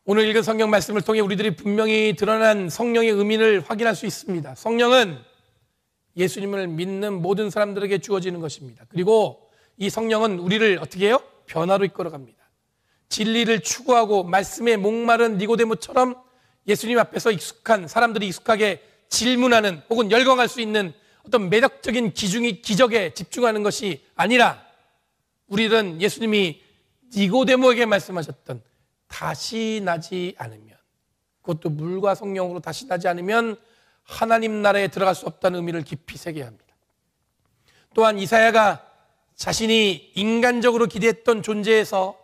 오늘 읽은 성경 말씀을 통해 우리들이 분명히 드러난 성령의 의미를 확인할 수 있습니다. 성령은 예수님을 믿는 모든 사람들에게 주어지는 것입니다. 그리고 이 성령은 우리를 어떻게 해요? 변화로 이끌어갑니다. 진리를 추구하고 말씀에 목마른 니고데모처럼 예수님 앞에서 사람들이 익숙하게 질문하는 혹은 열광할 수 있는 어떤 매력적인 기적에 집중하는 것이 아니라, 우리는 예수님이 니고데모에게 말씀하셨던 다시 나지 않으면, 그것도 물과 성령으로 다시 나지 않으면 하나님 나라에 들어갈 수 없다는 의미를 깊이 새겨야 합니다. 또한 이사야가 자신이 인간적으로 기대했던 존재에서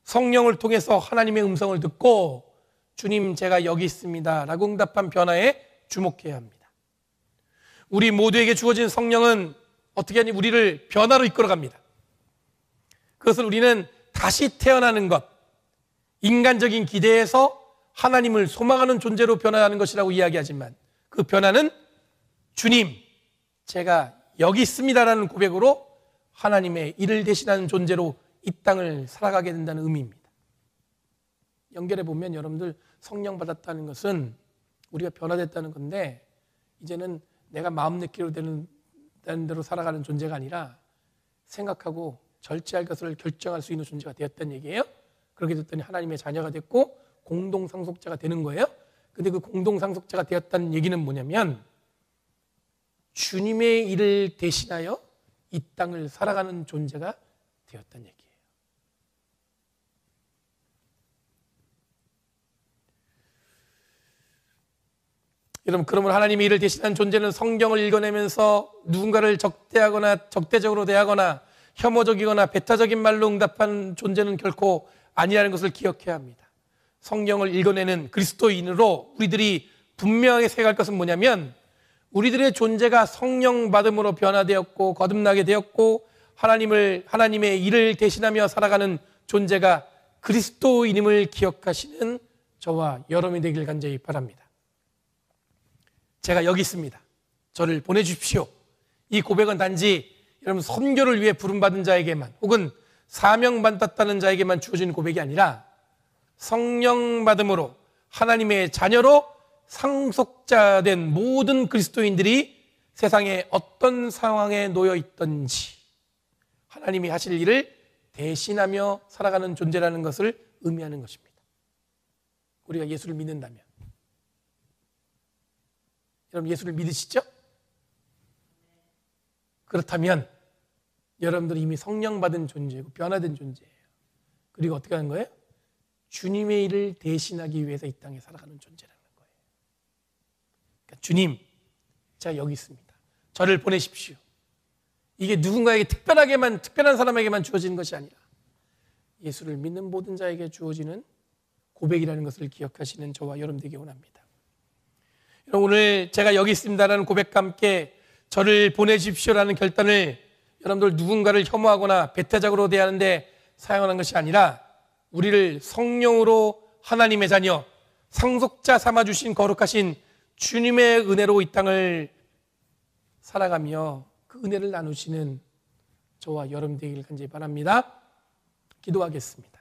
성령을 통해서 하나님의 음성을 듣고 주님 제가 여기 있습니다 라고 응답한 변화에 주목해야 합니다. 우리 모두에게 주어진 성령은 어떻게 하니 우리를 변화로 이끌어갑니다. 그것을 우리는 다시 태어나는 것, 인간적인 기대에서 하나님을 소망하는 존재로 변화하는 것이라고 이야기하지만, 그 변화는 주님 제가 여기 있습니다라는 고백으로 하나님의 일을 대신하는 존재로 이 땅을 살아가게 된다는 의미입니다. 연결해 보면 여러분들, 성령 받았다는 것은 우리가 변화됐다는 건데, 이제는 내가 마음 내키로 되는 대로 살아가는 존재가 아니라 생각하고 절제할 것을 결정할 수 있는 존재가 되었다는 얘기예요. 그렇게 됐더니 하나님의 자녀가 됐고 공동 상속자가 되는 거예요. 근데 그 공동 상속자가 되었다는 얘기는 뭐냐면, 주님의 일을 대신하여 이 땅을 살아가는 존재가 되었다는 얘기예요. 여러분, 그러면 하나님의 일을 대신한 존재는 성경을 읽어내면서 누군가를 적대하거나 적대적으로 대하거나 혐오적이거나 배타적인 말로 응답하는 존재는 결코 아니라는 것을 기억해야 합니다. 성경을 읽어내는 그리스도인으로 우리들이 분명하게 생각할 것은 뭐냐면, 우리들의 존재가 성령 받음으로 변화되었고 거듭나게 되었고 하나님의 일을 대신하며 살아가는 존재가 그리스도인임을 기억하시는 저와 여러분이 되길 간절히 바랍니다. 제가 여기 있습니다. 저를 보내주십시오. 이 고백은 단지 여러분 선교를 위해 부름받은 자에게만 혹은 사명받았다는 자에게만 주어지는 고백이 아니라, 성령 받음으로 하나님의 자녀로 상속자된 모든 그리스도인들이 세상에 어떤 상황에 놓여 있든지 하나님이 하실 일을 대신하며 살아가는 존재라는 것을 의미하는 것입니다. 우리가 예수를 믿는다면, 여러분 예수를 믿으시죠? 그렇다면 여러분들은 이미 성령 받은 존재고 변화된 존재예요. 그리고 어떻게 하는 거예요? 주님의 일을 대신하기 위해서 이 땅에 살아가는 존재라는 거예요. 그러니까 주님, 제가 여기 있습니다. 저를 보내십시오. 이게 누군가에게 특별한 사람에게만 주어지는 것이 아니라 예수를 믿는 모든 자에게 주어지는 고백이라는 것을 기억하시는 저와 여러분 되기 원합니다. 오늘 제가 여기 있습니다라는 고백과 함께 저를 보내주십시오라는 결단을 여러분들 누군가를 혐오하거나 배타적으로 대하는데 사용하는 것이 아니라, 우리를 성령으로 하나님의 자녀, 상속자 삼아주신 거룩하신 주님의 은혜로 이 땅을 살아가며 그 은혜를 나누시는 저와 여러분 되기를 간절히 바랍니다. 기도하겠습니다.